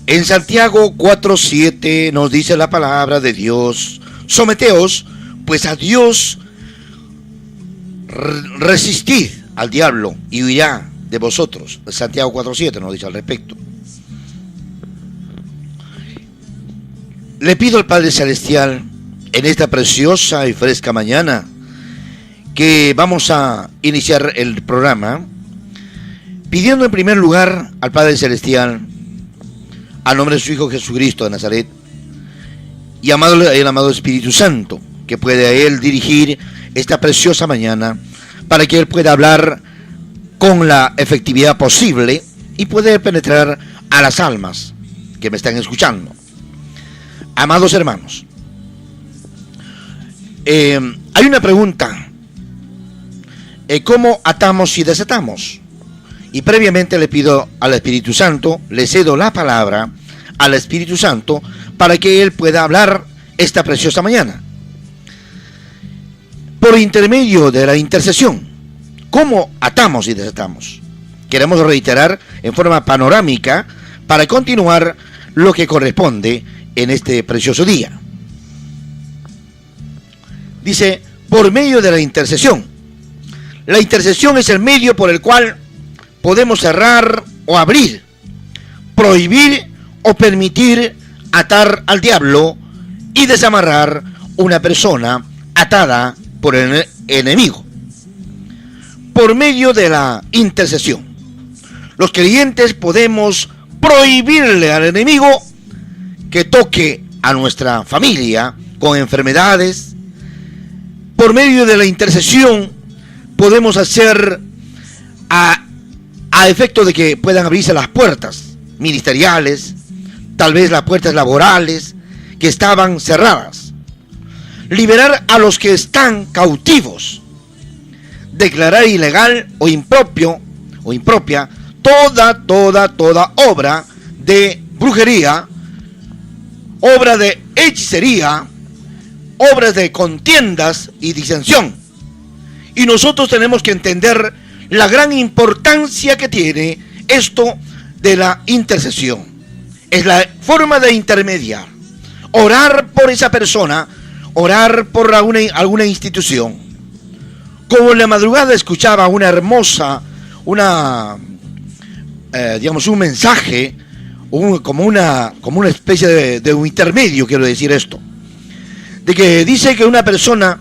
En Santiago 4:7 nos dice la palabra de Dios: someteos pues a Dios, resistid al diablo y huirá de vosotros. Santiago 4:7 nos dice al respecto. Le pido al Padre Celestial en esta preciosa y fresca mañana que vamos a iniciar el programa, pidiendo en primer lugar al Padre Celestial, al nombre de su Hijo Jesucristo de Nazaret, y el amado Espíritu Santo, que puede a Él dirigir esta preciosa mañana, para que Él pueda hablar con la efectividad posible y poder penetrar a las almas que me están escuchando. Amados hermanos, hay una pregunta: ¿cómo atamos y desatamos? Y previamente le pido al Espíritu Santo, le cedo la palabra al Espíritu Santo para que Él pueda hablar esta preciosa mañana. Por intermedio de la intercesión, ¿cómo atamos y desatamos? Queremos reiterar en forma panorámica para continuar lo que corresponde en este precioso día. Dice, por medio de la intercesión. La intercesión es el medio por el cual podemos cerrar o abrir, prohibir o permitir atar al diablo y desamarrar una persona atada por el enemigo. Por medio de la intercesión, los creyentes podemos prohibirle al enemigo que toque a nuestra familia con enfermedades. Por medio de la intercesión podemos hacer a efecto de que puedan abrirse las puertas ministeriales, tal vez las puertas laborales que estaban cerradas, liberar a los que están cautivos, declarar ilegal o impropia toda obra de brujería, obra de hechicería, obras de contiendas y disensión. Y nosotros tenemos que entender la gran importancia que tiene esto de la intercesión. Es la forma de intermediar, orar por esa persona, orar por alguna institución. Como en la madrugada escuchaba un mensaje, como una especie de un intermedio, quiero decir esto, de que dice que una persona,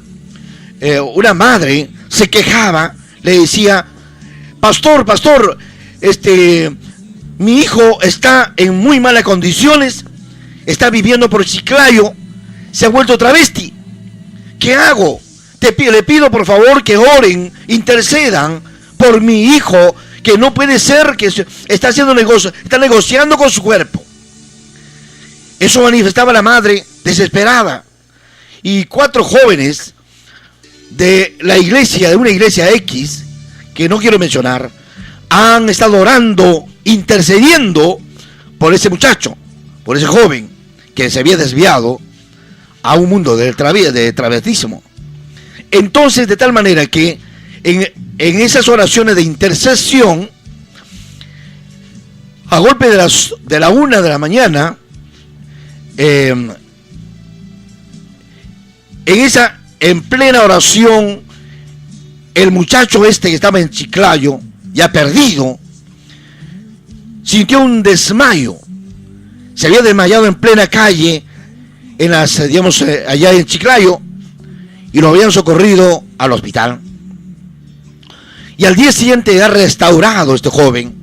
una madre, se quejaba, le decía: pastor, mi hijo está en muy malas condiciones, está viviendo por Chiclayo, se ha vuelto travesti, ¿qué hago? Le pido por favor que oren, intercedan por mi hijo, que no puede ser, que está haciendo negocio, está negociando con su cuerpo. Eso manifestaba la madre desesperada. Y 4 jóvenes de una iglesia X, que no quiero mencionar, han estado orando, intercediendo por ese muchacho, por ese joven que se había desviado a un mundo de travestismo. Entonces, de tal manera que en esas oraciones de intercesión, a golpe de la 1 de la mañana, en plena oración, el muchacho que estaba en Chiclayo, ya perdido, sintió un desmayo. Se había desmayado en plena calle, allá en Chiclayo, y lo habían socorrido al hospital. Y al día siguiente, ya restaurado, este joven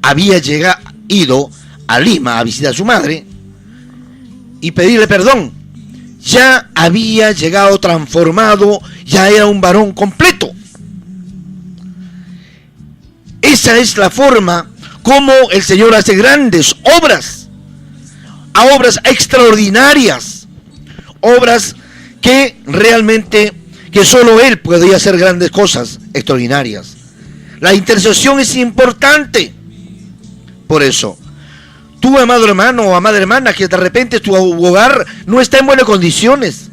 había ido a Lima a visitar a su madre y pedirle perdón. Ya había llegado transformado, ya era un varón completo. Esa es la forma como el Señor hace grandes obras, a obras extraordinarias, obras que realmente, que solo Él podía hacer grandes cosas extraordinarias. La intercesión es importante. Por eso, tú, amado hermano o amada hermana, que de repente tu hogar no está en buenas condiciones,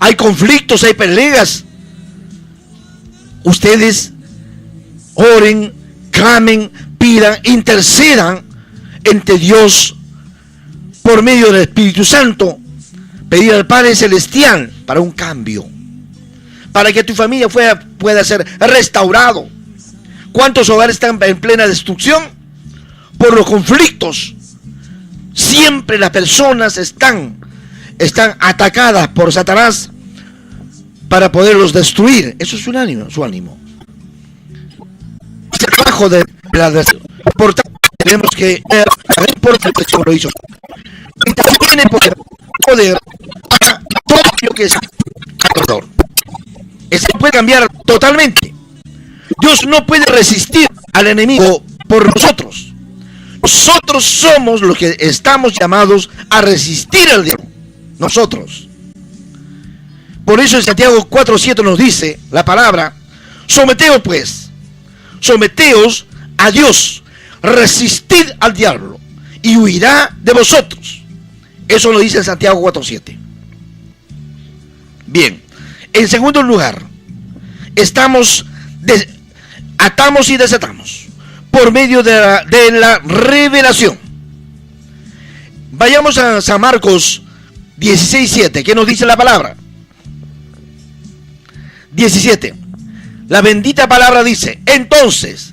hay conflictos, hay peleas, ustedes oren, clamen, pidan, intercedan entre Dios por medio del Espíritu Santo, pedir al Padre Celestial para un cambio, para que tu familia pueda ser restaurado. ¿Cuántos hogares están en plena destrucción? Por los conflictos. Siempre las personas están atacadas por Satanás para poderlos destruir. Eso es su ánimo. Es el trabajo de la adversario. Por tanto, tenemos que ver por qué lo hizo. Y también tiene poder para todo lo que es alrededor. Eso puede cambiar totalmente. Dios no puede resistir al enemigo por nosotros. Nosotros somos los que estamos llamados a resistir al diablo. Nosotros. Por eso en Santiago 4:7 nos dice la palabra: someteos pues, someteos a Dios, resistid al diablo y huirá de vosotros. Eso lo dice en Santiago 4:7. Bien, en segundo lugar, atamos y desatamos por medio de la revelación. Vayamos a San Marcos 16:7, ¿qué nos dice la palabra? 17. La bendita palabra dice: entonces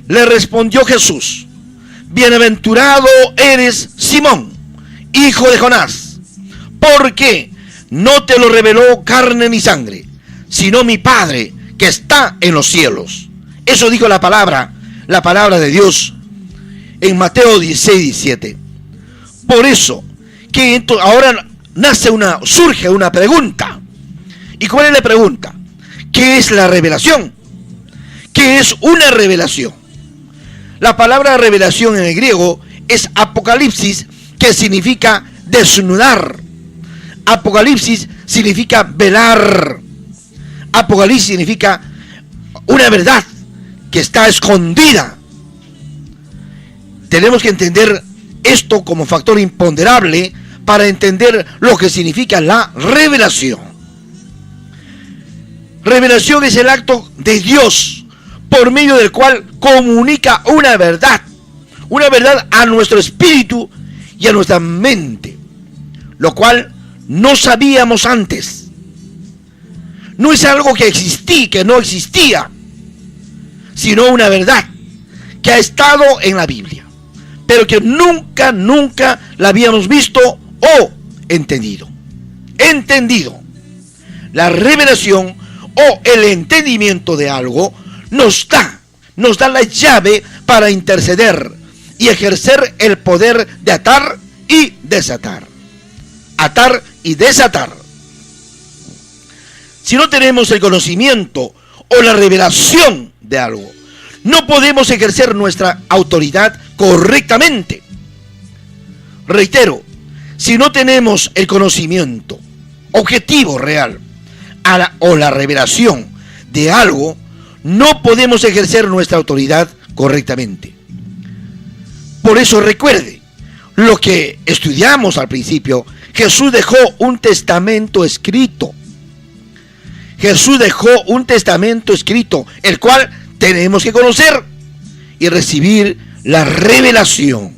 le respondió Jesús: bienaventurado eres, Simón, hijo de Jonás, porque no te lo reveló carne ni sangre, sino mi Padre que está en los cielos. Eso dijo la palabra de Dios en Mateo 16:17. Por eso que ahora surge una pregunta. ¿Y cuál es la pregunta? ¿Qué es la revelación? ¿Qué es una revelación? La palabra revelación en el griego es apocalipsis, que significa desnudar. Apocalipsis significa velar. Apocalipsis significa una verdad que está escondida. Tenemos que entender esto como factor imponderable para entender lo que significa la revelación. Revelación es el acto de Dios por medio del cual comunica una verdad a nuestro espíritu y a nuestra mente, lo cual no sabíamos antes. No es algo que no existía, sino una verdad que ha estado en la Biblia, pero que nunca la habíamos visto o entendido. La revelación o el entendimiento de algo nos da la llave para interceder y ejercer el poder de atar y desatar. Atar y desatar. Si no tenemos el conocimiento o la revelación de algo, no podemos ejercer nuestra autoridad correctamente. Reitero, si no tenemos el conocimiento objetivo real o la revelación de algo, no podemos ejercer nuestra autoridad correctamente. Por eso recuerde lo que estudiamos al principio. Jesús dejó un testamento escrito. El cual tenemos que conocer y recibir la revelación.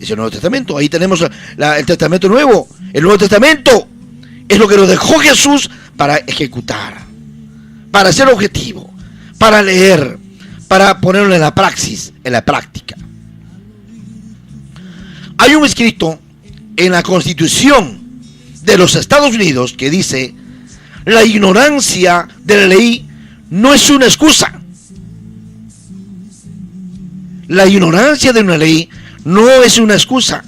Es el Nuevo Testamento. Ahí tenemos el Testamento Nuevo. El Nuevo Testamento es lo que nos dejó Jesús para ejecutar, para ser objetivo, para leer, para ponerlo en la praxis, en la práctica. Hay un escrito en la Constitución de los Estados Unidos que dice: la ignorancia de la ley no es una excusa. La ignorancia de una ley no es una excusa.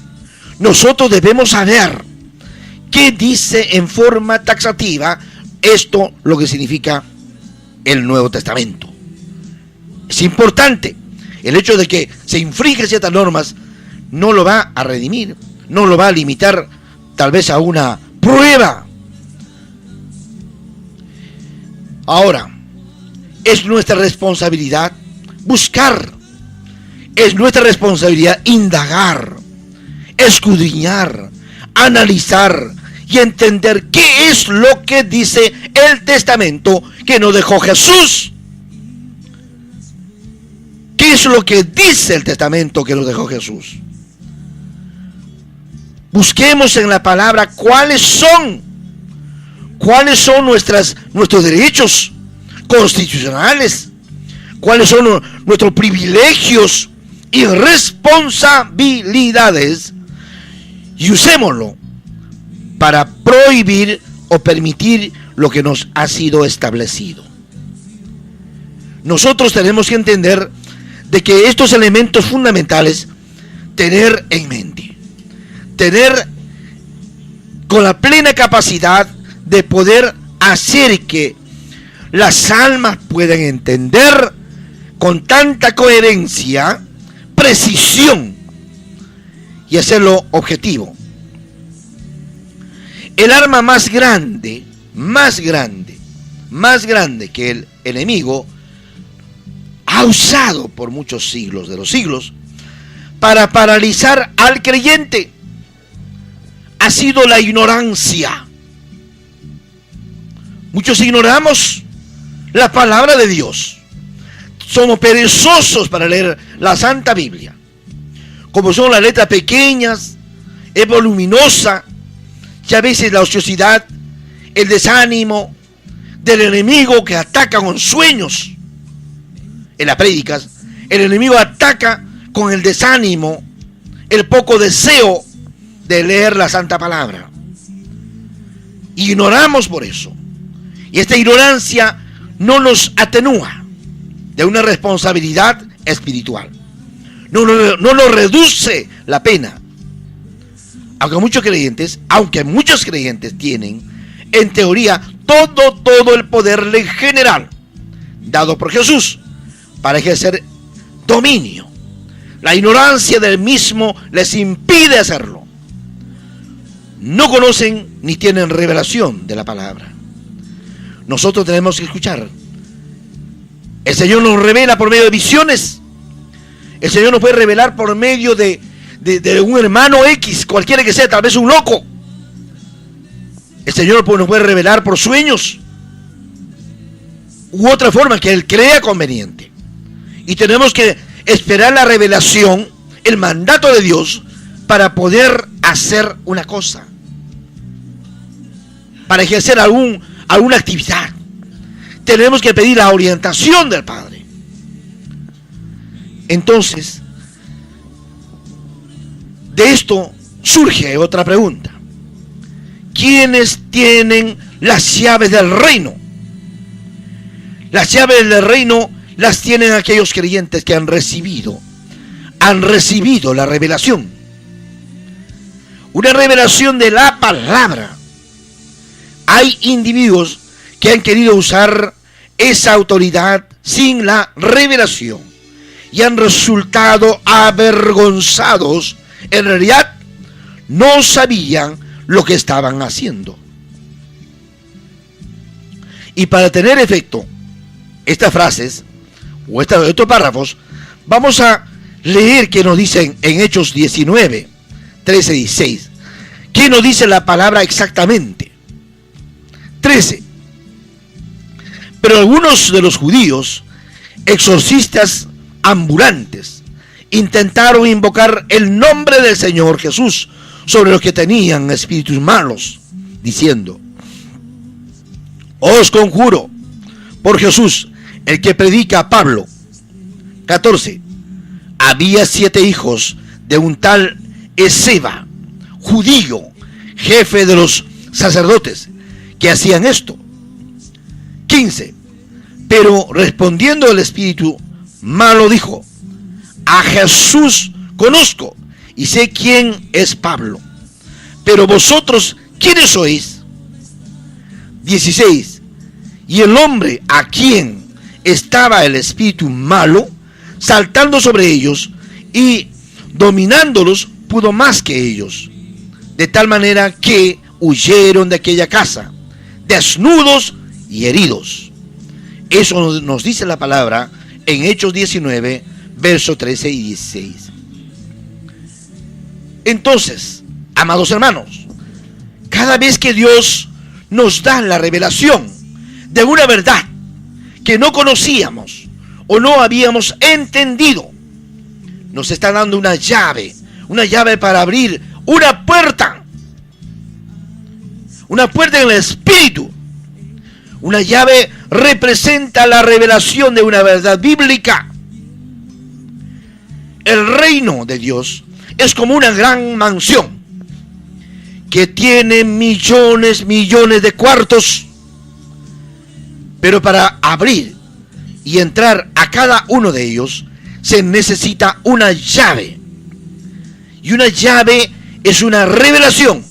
Nosotros debemos saber qué dice en forma taxativa esto, lo que significa el Nuevo Testamento. Es importante. El hecho de que se infringen ciertas normas no lo va a redimir, no lo va a limitar tal vez a una prueba. Ahora, es nuestra responsabilidad buscar, es nuestra responsabilidad indagar, escudriñar, analizar y entender qué es lo que dice el testamento que nos dejó Jesús. ¿Qué ¿Qué es lo que dice el testamento que nos dejó Jesús? Busquemos en la palabra cuáles son nuestros derechos constitucionales, cuáles son nuestros privilegios y responsabilidades, y usémoslo para prohibir o permitir lo que nos ha sido establecido. Nosotros tenemos que entender de que estos elementos fundamentales, tener en mente, tener con la plena capacidad de poder hacer que las almas puedan entender con tanta coherencia, precisión y hacerlo objetivo. El arma más grande que el enemigo ha usado por muchos siglos de los siglos para paralizar al creyente ha sido la ignorancia. Muchos ignoramos la palabra de Dios. Somos perezosos para leer la Santa Biblia. Como son las letras pequeñas, es voluminosa, y a veces la ociosidad, el desánimo del enemigo que ataca con sueños. En las prédicas, el enemigo ataca con el desánimo, el poco deseo de leer la Santa Palabra. Ignoramos por eso. Y esta ignorancia no nos atenúa de una responsabilidad espiritual. No nos reduce la pena. Aunque muchos creyentes tienen, en teoría, todo el poder general dado por Jesús para ejercer dominio. La ignorancia del mismo les impide hacerlo. No conocen ni tienen revelación de la palabra. Nosotros tenemos que escuchar. El Señor nos revela por medio de visiones. El Señor nos puede revelar por medio de un hermano X, cualquiera que sea, tal vez un loco. El Señor nos puede revelar por sueños u otra forma que Él crea conveniente. Y tenemos que esperar la revelación, el mandato de Dios, para poder hacer una cosa, para ejercer alguna actividad. Tenemos que pedir la orientación del Padre. Entonces, de esto surge otra pregunta. ¿Quiénes tienen las llaves del reino? Las llaves del reino las tienen aquellos creyentes que han recibido la revelación. Una revelación de la palabra. Hay individuos que han querido usar esa autoridad sin la revelación y han resultado avergonzados. En realidad no sabían lo que estaban haciendo. Y para tener efecto estas frases o estos párrafos, vamos a leer qué nos dicen en Hechos 19, 13 y 16. ¿Qué nos dice la palabra exactamente? 13. Pero algunos de los judíos, exorcistas ambulantes, intentaron invocar el nombre del Señor Jesús sobre los que tenían espíritus malos, diciendo: os conjuro por Jesús, el que predica a Pablo. 14. Había 7 hijos de un tal Esceva, judío, jefe de los sacerdotes, que hacían esto. 15. Pero respondiendo el espíritu malo dijo: a Jesús conozco y sé quién es Pablo, pero vosotros, ¿quiénes sois? 16. Y el hombre a quien estaba el espíritu malo, saltando sobre ellos y dominándolos, pudo más que ellos, de tal manera que huyeron de aquella casa, desnudos y heridos. Eso nos dice la palabra en Hechos 19, versos 13 y 16. Entonces, amados hermanos, cada vez que Dios nos da la revelación de una verdad que no conocíamos o no habíamos entendido. Nos está dando una llave para abrir una puerta en el Espíritu. Una llave representa la revelación de una verdad bíblica. El reino de Dios es como una gran mansión que tiene millones de cuartos, pero para abrir y entrar a cada uno de ellos se necesita una llave. Y una llave es una revelación.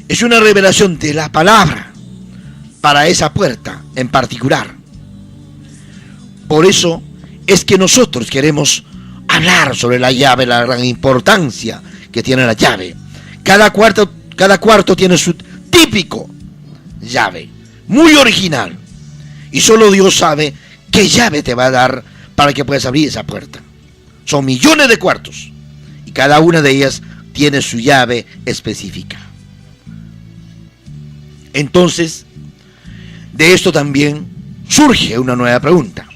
Es una revelación de la palabra para esa puerta en particular. Por eso es que nosotros queremos hablar sobre la llave, la gran importancia que tiene la llave. Cada cuarto tiene su típico llave, muy original. Y solo Dios sabe qué llave te va a dar para que puedas abrir esa puerta. Son millones de cuartos y cada una de ellas tiene su llave específica. Entonces, de esto también surge una nueva pregunta.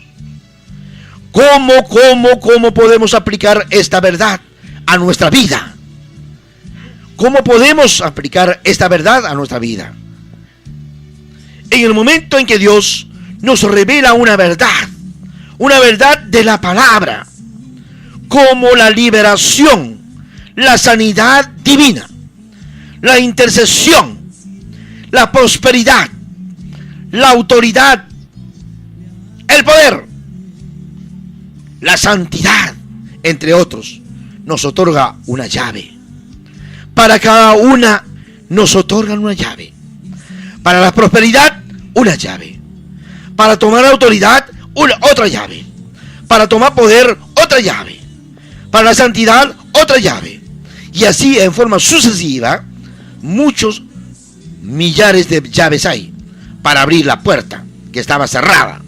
¿Cómo podemos aplicar esta verdad a nuestra vida? ¿Cómo podemos aplicar esta verdad a nuestra vida? En el momento en que Dios nos revela una verdad de la palabra, como la liberación, la sanidad divina, la intercesión, la prosperidad, la autoridad, el poder, la santidad, entre otros, nos otorga una llave. Para cada una nos otorgan una llave. Para la prosperidad, una llave. Para tomar autoridad, otra llave. Para tomar poder, otra llave. Para la santidad, otra llave. Y así en forma sucesiva, muchos millares de llaves hay para abrir la puerta que estaba cerrada.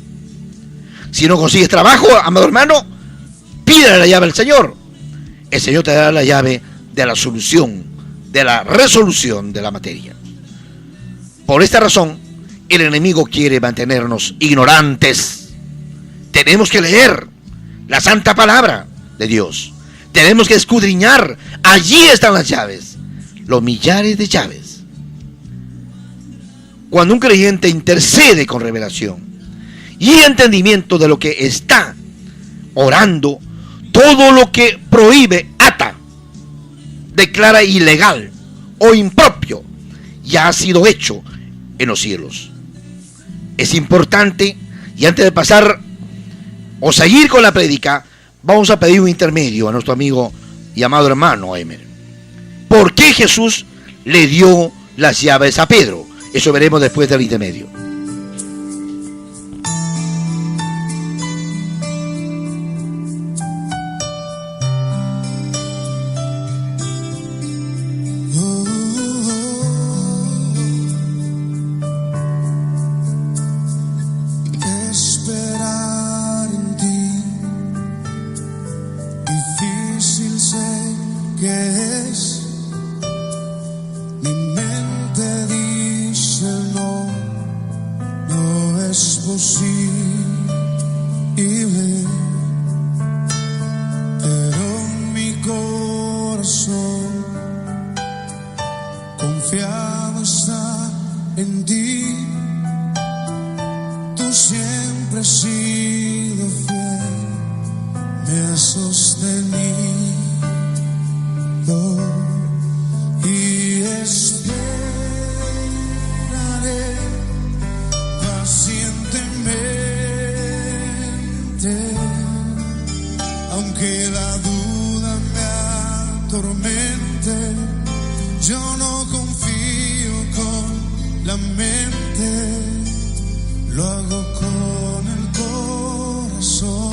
Si no consigues trabajo, amado hermano, pídele la llave al Señor. El Señor te dará la llave de la solución, de la resolución de la materia. Por esta razón, el enemigo quiere mantenernos ignorantes. Tenemos que leer la santa palabra de Dios. Tenemos que escudriñar. Allí están las llaves, los millares de llaves. Cuando un creyente intercede con revelación y entendimiento de lo que está orando, todo lo que prohíbe, ata, declara ilegal o impropio, ya ha sido hecho en los cielos. Es importante, y antes de pasar o seguir con la prédica, vamos a pedir un intermedio a nuestro amigo y amado hermano Emer. ¿Por qué Jesús le dio las llaves a Pedro? Eso veremos después del intermedio. Esperar en ti, difícil sé que es. Mi mente dice no, no es posible, pero mi corazón confiado está en ti. Tú siempre has sido fiel, me has sostenido y esperaré pacientemente, aunque la duda me atormente. Yo no confío con la mente, lo hago con el corazón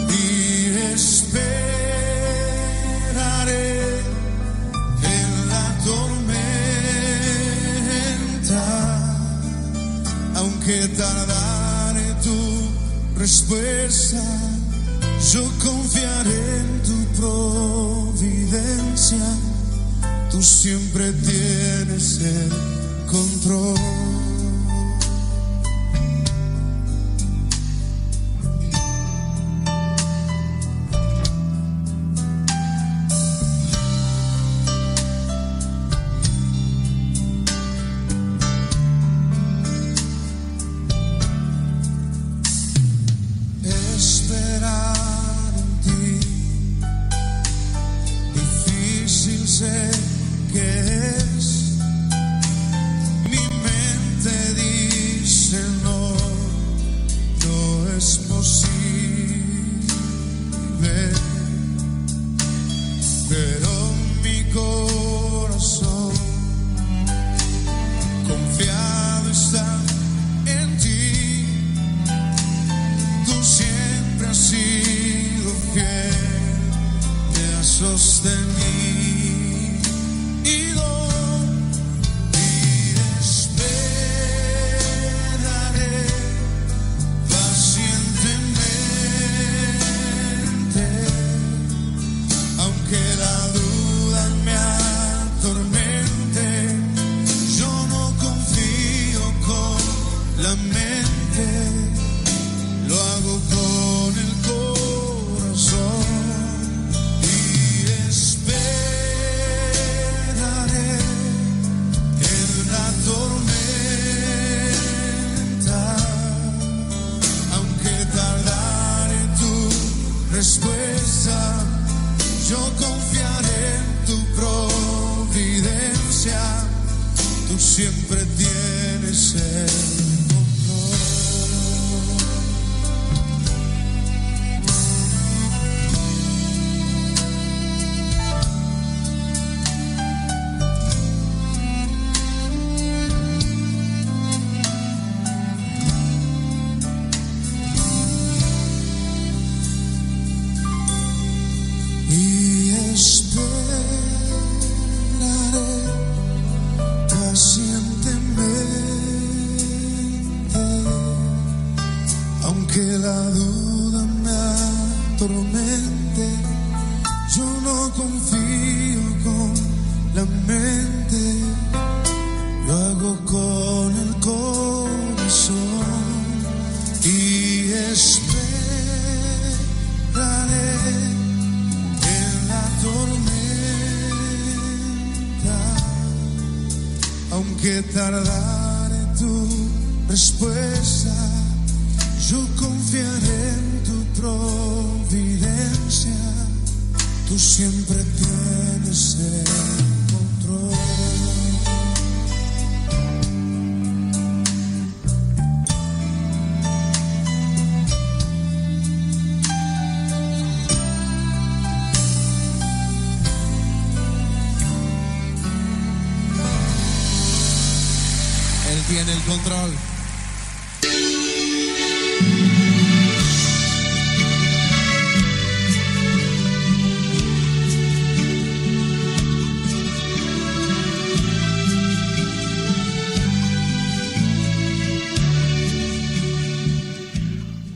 y esperaré en la tormenta, aunque tardare tu respuesta. Yo confiaré en tu providencia, tú siempre tienes el control. siempre tienes el control. Y esperaré pacientemente, aunque la duda me atormente. Yo no confío con la mente, lo hago con el corazón. Y esperaré en la tormenta, aunque tardare tu respuesta. Yo confiaré en tu providencia, tú siempre tienes el control. Él tiene el control.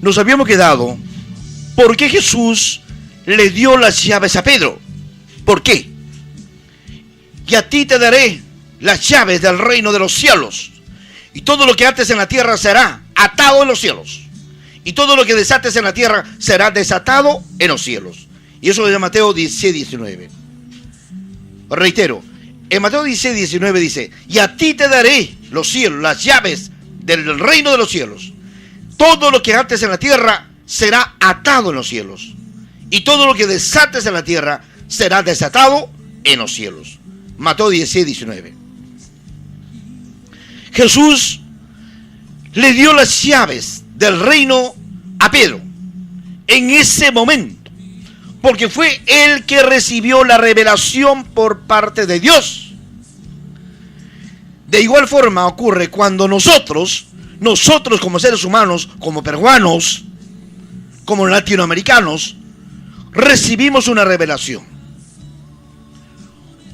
Nos habíamos quedado ¿por qué Jesús le dio las llaves a Pedro? ¿Por qué? Y a ti te daré las llaves del reino de los cielos, y todo lo que ates en la tierra será atado en los cielos, y todo lo que desates en la tierra será desatado en los cielos. Y eso es de Mateo 16, 19. Reitero, en Mateo 16, 19 dice: y a ti te daré los cielos, las llaves del reino de los cielos. Todo lo que ates en la tierra será atado en los cielos, y todo lo que desates en la tierra será desatado en los cielos. Mateo 16, 19. Jesús le dio las llaves del reino a Pedro en ese momento, porque fue él que recibió la revelación por parte de Dios. De igual forma ocurre cuando nosotros como seres humanos, como peruanos, como latinoamericanos, recibimos una revelación.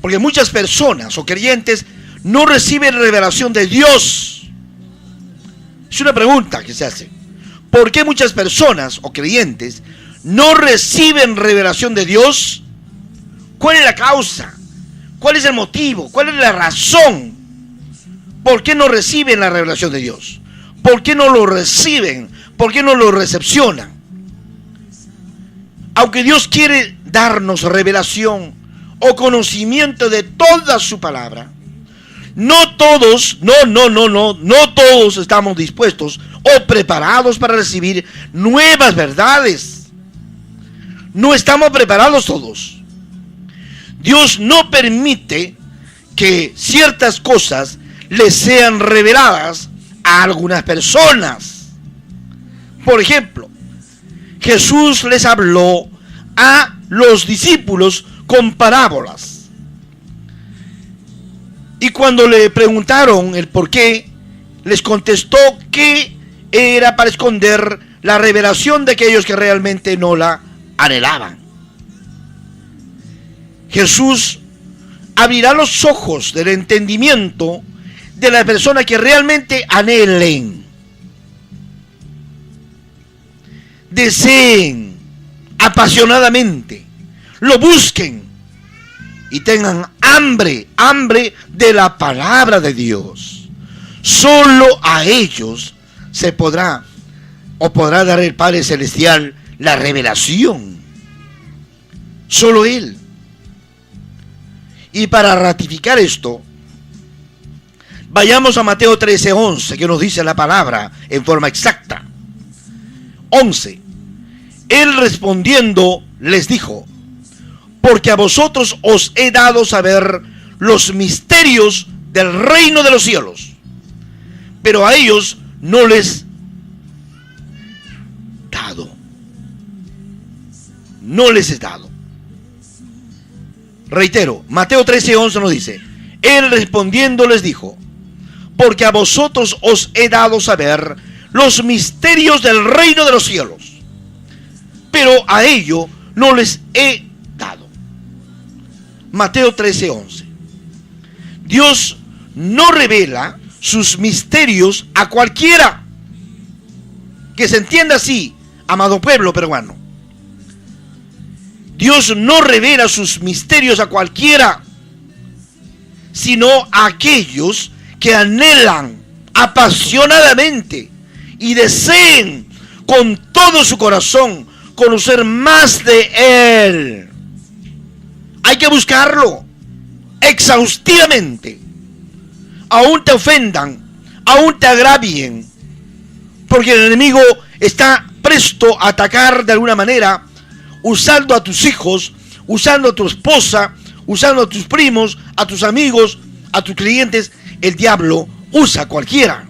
Porque muchas personas o creyentes no reciben revelación de Dios. Es una pregunta que se hace. ¿Por qué muchas personas o creyentes no reciben revelación de Dios? ¿Cuál es la causa? ¿Cuál es el motivo? ¿Cuál es la razón? ¿Por qué no reciben la revelación de Dios? ¿Por qué no lo reciben? ¿Por qué no lo recepcionan? Aunque Dios quiere darnos revelación o conocimiento de toda su palabra, no todos estamos dispuestos o preparados para recibir nuevas verdades. No estamos preparados todos. Dios no permite que ciertas cosas les sean reveladas a algunas personas. Por ejemplo, Jesús les habló a los discípulos con parábolas. Y cuando le preguntaron el por qué, les contestó que era para esconder la revelación de aquellos que realmente no la anhelaban. Jesús abrirá los ojos del entendimiento de las personas que realmente anhelen, deseen apasionadamente, lo busquen y tengan hambre de la palabra de Dios. Solo a ellos se podrá dar el Padre Celestial la revelación. Solo Él. Y para ratificar esto, vayamos a Mateo 13:11, que nos dice la palabra en forma exacta. 11. Él respondiendo les dijo: porque a vosotros os he dado saber los misterios del reino de los cielos, pero a ellos no les dado. No les es dado. Reitero, Mateo 13:11 nos dice: Él respondiendo les dijo: porque a vosotros os he dado saber los misterios del reino de los cielos, pero a ellos no les he dado. Mateo 13:11. Dios no revela sus misterios a cualquiera. Que se entienda así, amado pueblo peruano. Dios no revela sus misterios a cualquiera, sino a aquellos que anhelan apasionadamente y deseen con todo su corazón conocer más de Él. Hay que buscarlo exhaustivamente. Aún te ofendan, aún te agravien, porque el enemigo está presto a atacar de alguna manera, usando a tus hijos, usando a tu esposa, usando a tus primos, a tus amigos, a tus clientes. El diablo usa a cualquiera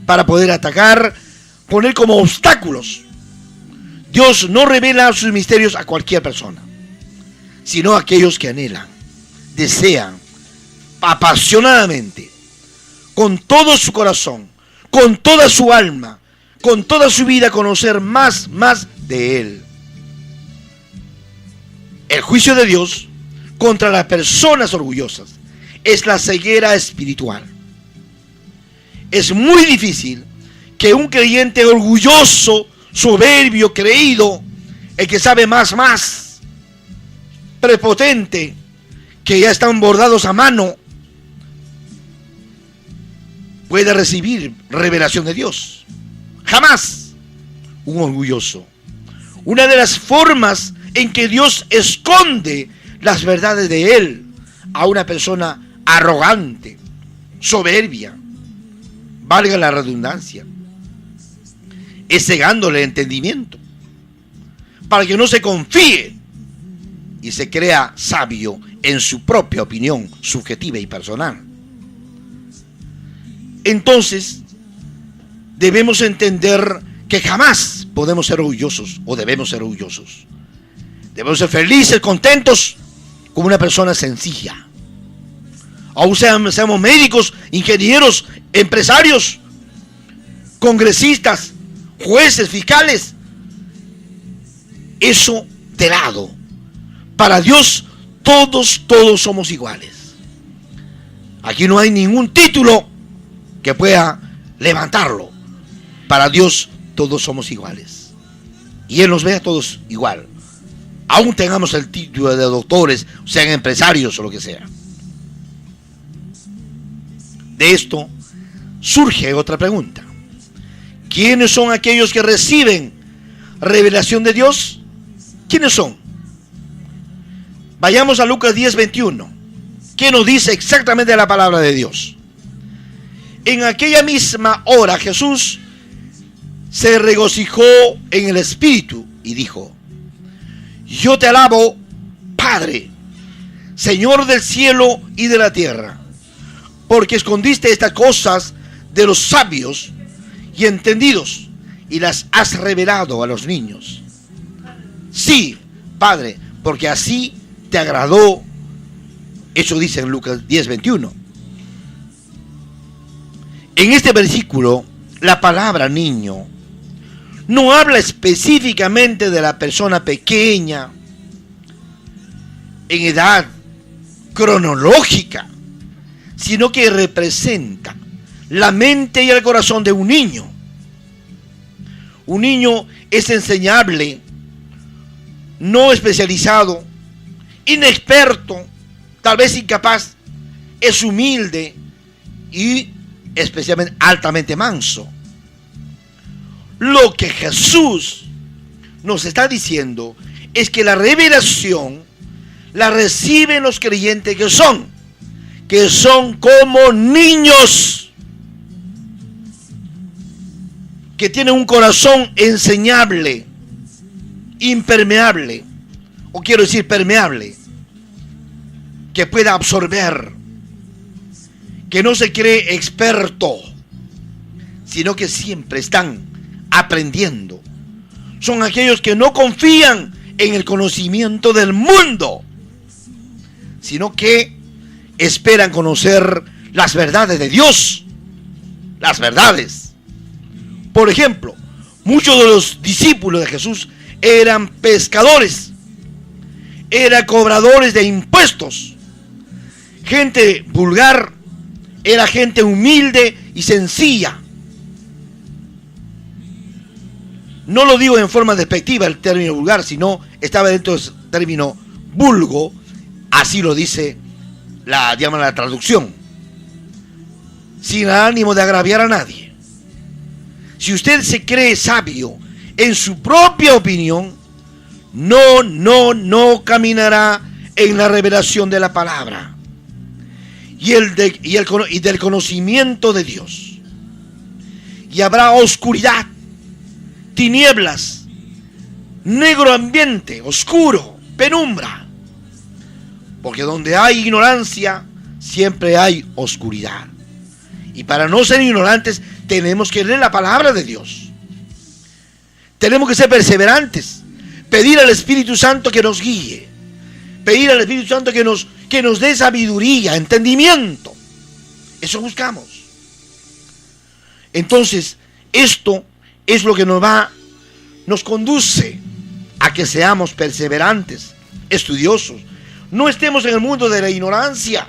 para poder atacar, poner como obstáculos. Dios no revela sus misterios a cualquier persona, sino a aquellos que anhelan, desean apasionadamente, con todo su corazón, con toda su alma, con toda su vida, conocer más de Él. El juicio de Dios contra las personas orgullosas es la ceguera espiritual. Es muy difícil que un creyente orgulloso, soberbio, creído, el que sabe más, prepotente, que ya están bordados a mano, pueda recibir revelación de Dios. Jamás un orgulloso. Una de las formas en que Dios esconde las verdades de Él a una persona arrogante, soberbia, valga la redundancia, es cegándole el entendimiento para que no se confíe y se crea sabio en su propia opinión subjetiva y personal. Entonces debemos entender que jamás podemos ser orgullosos o debemos ser orgullosos. Debemos ser felices, contentos, como una persona sencilla. Aún seamos médicos, ingenieros, empresarios, congresistas, jueces, fiscales. Eso de lado. Para Dios todos somos iguales. Aquí no hay ningún título que pueda levantarlo. Para Dios todos somos iguales. Y Él nos ve a todos igual. Aún tengamos el título de doctores, sean empresarios o lo que sea. De esto surge otra pregunta. ¿Quiénes son aquellos que reciben revelación de Dios? ¿Quiénes son? Vayamos a Lucas 10:21. ¿Qué nos dice exactamente la palabra de Dios? En aquella misma hora Jesús se regocijó en el Espíritu y dijo: yo te alabo, Padre, Señor del cielo y de la tierra, porque escondiste estas cosas de los sabios y entendidos y las has revelado a los niños. Sí, Padre, porque así te agradó. Eso dice en Lucas 10:21. En este versículo, la palabra niño no habla específicamente de la persona pequeña en edad cronológica, sino que representa la mente y el corazón de un niño. Un niño es enseñable, no especializado, inexperto, tal vez incapaz, es humilde y especialmente altamente manso. Lo que Jesús nos está diciendo es que la revelación la reciben los creyentes que son como niños, que tienen un corazón enseñable, impermeable, o quiero decir permeable, que pueda absorber. que no se cree experto, sino que siempre están aprendiendo. Son aquellos que no confían en el conocimiento del mundo, sino que esperan conocer las verdades de Dios. Las verdades. Por ejemplo, muchos de los discípulos de Jesús eran pescadores, eran cobradores de impuestos. Gente vulgar, era gente humilde y sencilla. No lo digo en forma despectiva el término vulgar, sino estaba dentro del término vulgo, así lo dice la traducción, sin ánimo de agraviar a nadie. Si usted se cree sabio en su propia opinión, no caminará en la revelación de la palabra y del conocimiento de Dios. Y habrá oscuridad, tinieblas, negro ambiente, oscuro, penumbra. Porque donde hay ignorancia, siempre hay oscuridad. Y para no ser ignorantes, tenemos que leer la palabra de Dios. Tenemos que ser perseverantes. Pedir al Espíritu Santo que nos guíe. Pedir al Espíritu Santo que nos dé sabiduría, entendimiento. Eso buscamos. Entonces, esto es lo que nos conduce a que seamos perseverantes, estudiosos. No estemos en el mundo de la ignorancia.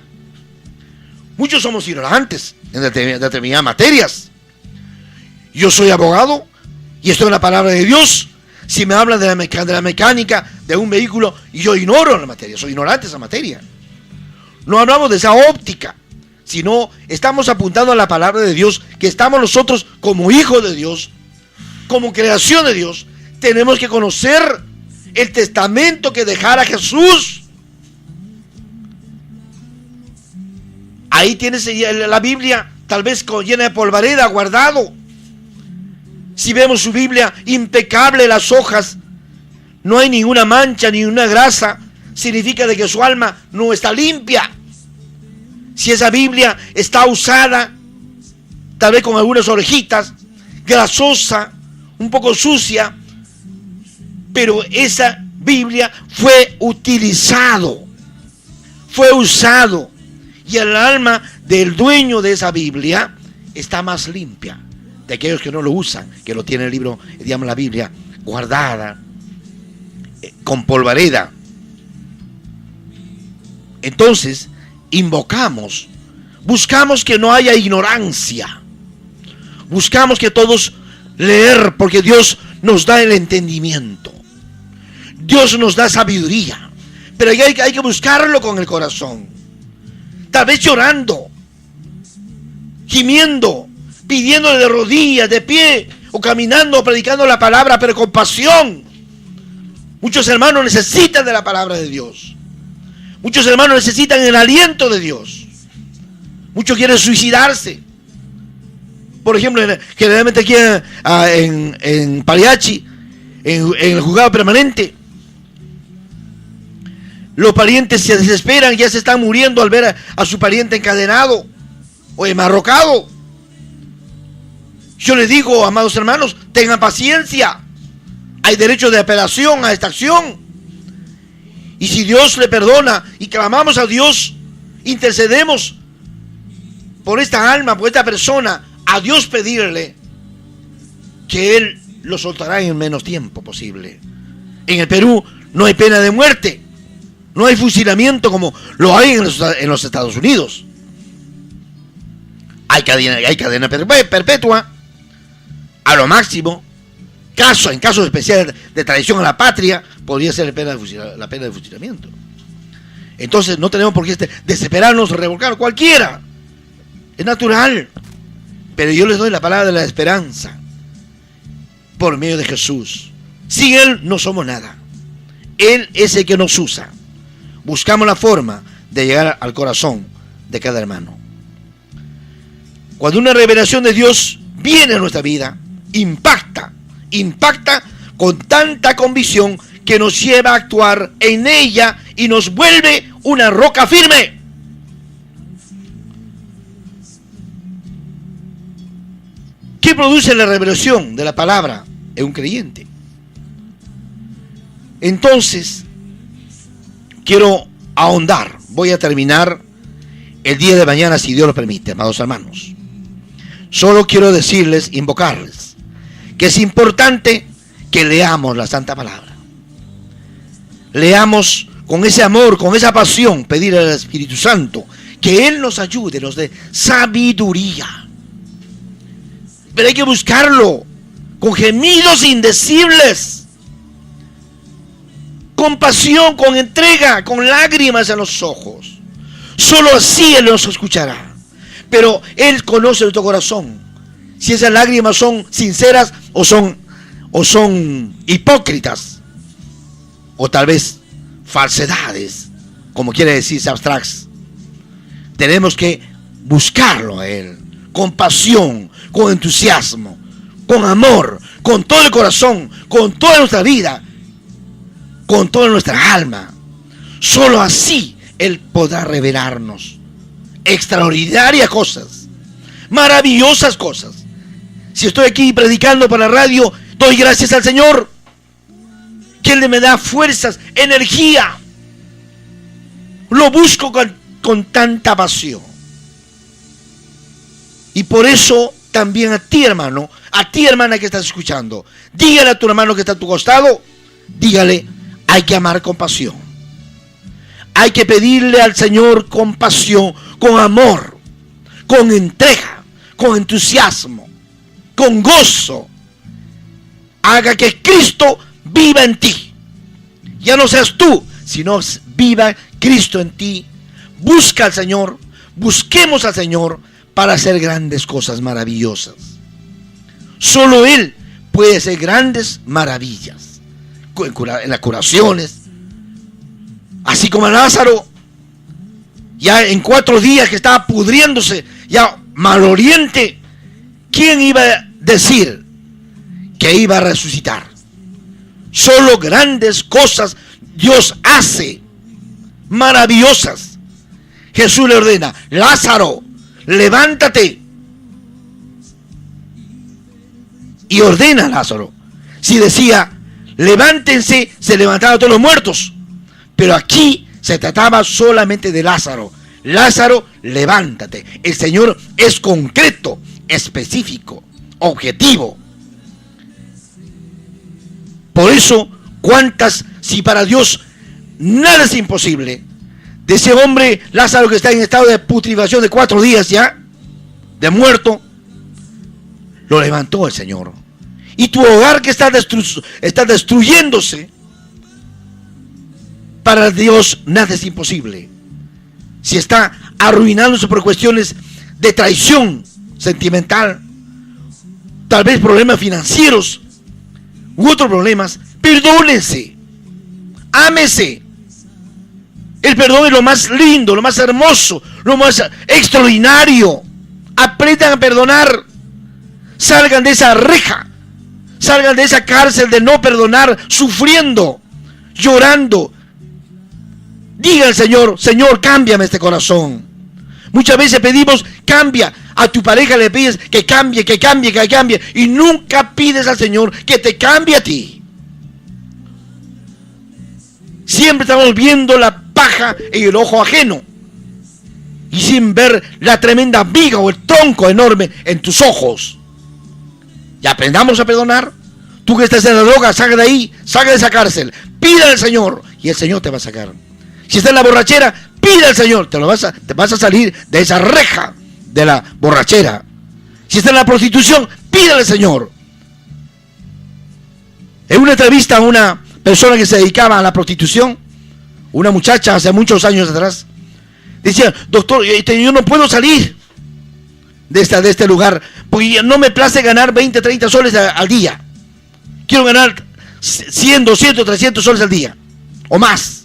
Muchos somos ignorantes en determinadas materias. Yo soy abogado y estoy en la palabra de Dios. Si me hablan de la mecánica de un vehículo, yo ignoro la materia, soy ignorante de esa materia. No hablamos de esa óptica, sino estamos apuntando a la palabra de Dios, que estamos nosotros como hijos de Dios, como creación de Dios. Tenemos que conocer el testamento que dejara Jesús. Ahí tienes la Biblia, tal vez llena de polvareda, guardado. Si vemos su Biblia, impecable las hojas, no hay ninguna mancha, ni una grasa, significa de que su alma no está limpia. Si esa Biblia está usada, tal vez con algunas orejitas, grasosa, un poco sucia, pero esa Biblia fue usado, y el alma del dueño de esa Biblia está más limpia de aquellos que no lo usan, que lo tiene el libro, digamos la Biblia, guardada, con polvareda. Entonces, buscamos que no haya ignorancia, buscamos que todos leer, porque Dios nos da el entendimiento, Dios nos da sabiduría, pero hay que buscarlo con el corazón, tal vez llorando, gimiendo, pidiéndole de rodillas, de pie, o caminando, o predicando la palabra, pero con pasión. Muchos hermanos necesitan de la palabra de Dios. Muchos hermanos necesitan el aliento de Dios. Muchos quieren suicidarse. Por ejemplo, generalmente aquí en Paliachi, en el juzgado permanente, los parientes se desesperan, ya se están muriendo al ver a su pariente encadenado o enmarrocado. Yo les digo, amados hermanos, tengan paciencia. Hay derecho de apelación a esta acción. Y si Dios le perdona y clamamos a Dios, intercedemos por esta alma, por esta persona, a Dios pedirle que Él lo soltará en el menos tiempo posible. En el Perú no hay pena de muerte, no hay fusilamiento como lo hay en los Estados Unidos. Hay cadena perpetua, a lo máximo. En casos especiales de traición a la patria, podría ser la pena de fusilamiento. Entonces no tenemos por qué desesperarnos, revolcar cualquiera. Es natural. Pero yo les doy la palabra de la esperanza por medio de Jesús. Sin Él no somos nada. Él es el que nos usa. Buscamos la forma de llegar al corazón de cada hermano. Cuando una revelación de Dios viene a nuestra vida, impacta con tanta convicción que nos lleva a actuar en ella y nos vuelve una roca firme. ¿Qué produce la revelación de la palabra en un creyente? Entonces, quiero ahondar. Voy a terminar el día de mañana, si Dios lo permite, amados hermanos. Solo quiero decirles, invocarles, que es importante que leamos la Santa Palabra. Leamos con ese amor, con esa pasión, pedir al Espíritu Santo que Él nos ayude, nos dé sabiduría. Pero hay que buscarlo con gemidos indecibles, con pasión, con entrega, con lágrimas en los ojos. Solo así Él nos escuchará. Pero Él conoce nuestro corazón. Si esas lágrimas son sinceras o son hipócritas, o tal vez falsedades, como quiere decir abstracts. Tenemos que buscarlo a Él con pasión, con entusiasmo, con amor, con todo el corazón, con toda nuestra vida, con toda nuestra alma. Solo así Él podrá revelarnos extraordinarias cosas, maravillosas cosas. Si estoy aquí predicando para la radio, doy gracias al Señor, que Él me da fuerzas, energía. Lo busco con tanta pasión. Y por eso también a ti, hermano, a ti, hermana, que estás escuchando, dígale a tu hermano que está a tu costado, dígale, hay que amar con pasión. Hay que pedirle al Señor con pasión, con amor, con entrega, con entusiasmo, con gozo. Haga que Cristo viva en ti. Ya no seas tú, sino viva Cristo en ti. Busca al Señor, busquemos al Señor para hacer grandes cosas maravillosas. Solo Él puede hacer grandes maravillas en las curaciones. Así como a Lázaro, ya en 4 días que estaba pudriéndose, ya maloliente, ¿quién iba a decir que iba a resucitar? Solo grandes cosas Dios hace, maravillosas. Jesús le ordena, Lázaro, levántate. Y ordena a Lázaro. Si decía, levántense, se levantaban todos los muertos. Pero aquí se trataba solamente de Lázaro. Lázaro, levántate. El Señor es concreto, específico, objetivo. Por eso, si para Dios nada es imposible, de ese hombre Lázaro que está en estado de putrefacción de 4 días ya, de muerto, lo levantó el Señor. Y tu hogar que está destruyéndose, para Dios nada es imposible. Si está arruinándose por cuestiones de traición sentimental, tal vez problemas financieros u otros problemas, perdónense, ámese. El perdón es lo más lindo, lo más hermoso, lo más extraordinario. Aprendan a perdonar. Salgan de esa reja, salgan de esa cárcel de no perdonar, sufriendo, llorando. Diga al Señor, Señor, cámbiame este corazón. Muchas veces pedimos, cambia. A tu pareja le pides que cambie, que cambie, que cambie. Y nunca pides al Señor que te cambie a ti. Siempre estamos viendo la paja en el ojo ajeno. Y sin ver la tremenda viga o el tronco enorme en tus ojos. Y aprendamos a perdonar. Tú que estás en la droga, salga de ahí, salga de esa cárcel. Pide al Señor y el Señor te va a sacar. Si estás en la borrachera, pide al Señor, te vas a salir de esa reja de la borrachera. Si estás en la prostitución, pide al Señor. En una entrevista a una persona que se dedicaba a la prostitución, una muchacha hace muchos años atrás, decía, doctor, yo no puedo salir de este lugar, porque no me place ganar 20, 30 soles al día. Quiero ganar 100, 200, 300 soles al día, o más.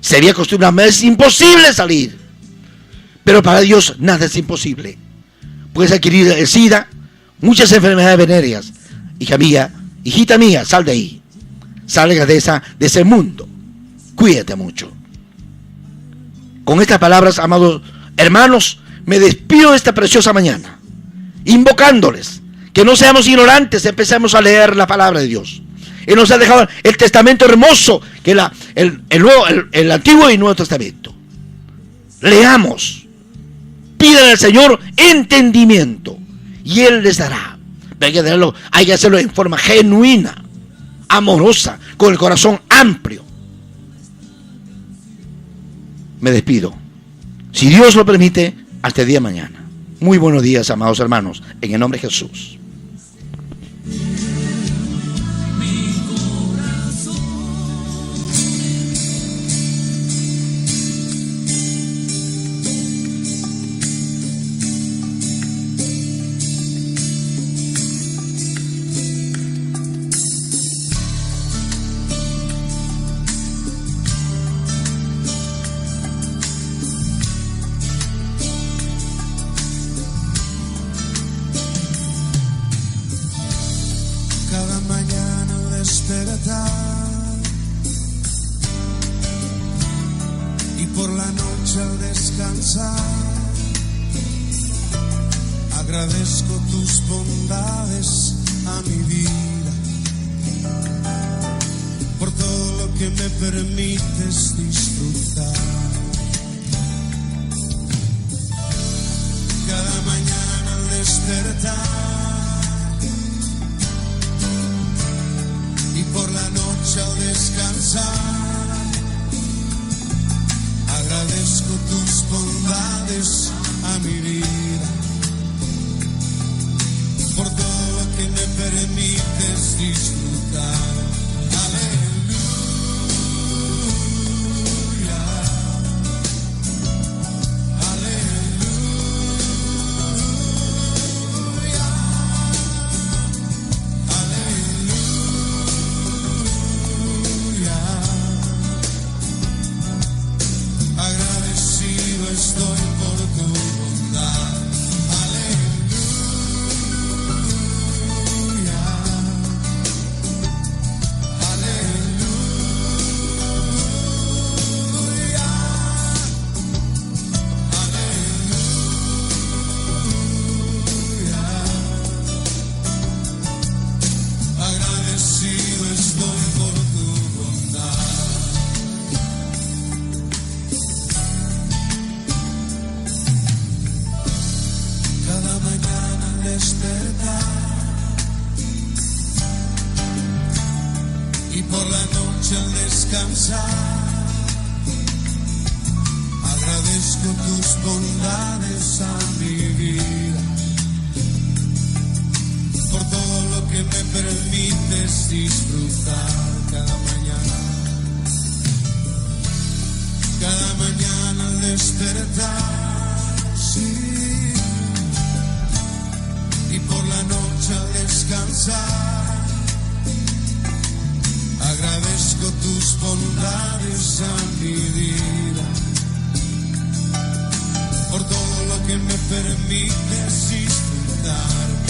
Sería acostumbrado, es imposible salir. Pero para Dios nada es imposible. Puedes adquirir el SIDA, muchas enfermedades venéreas. Hija mía, hijita mía, sal de ahí. Salga de ese mundo. Cuídate mucho. Con estas palabras, amados hermanos, me despido de esta preciosa mañana, invocándoles Que no seamos ignorantes, empecemos a leer la palabra de Dios. Él nos ha dejado el testamento hermoso, que es el Antiguo y Nuevo Testamento. Leamos, pidan al Señor entendimiento y Él les dará. Hay que hacerlo en forma genuina, amorosa, con el corazón amplio. Me despido, si Dios lo permite, hasta el día de mañana. Muy buenos días, amados hermanos, en el nombre de Jesús. Y por la noche al descansar, agradezco tus bondades a mi vida, por todo lo que me permites disfrutar. Cada mañana al despertar y por la noche al descansar, agradezco tus bondades a mi vida, por todo lo que me permites disfrutar. Aleluya, aleluya, aleluya. Agradecido estoy por tu bondad. Aleluya, aleluya, aleluya. Agradecido estoy por tu bondad. Cada mañana al despertar y por la noche al descansar, agradezco tus bondades a mi vida, por todo lo que me permites disfrutar. Cada mañana al despertar, sí, y por la noche al descansar, agradezco tus bondades a mi vida, por todo lo que me permites disfrutar.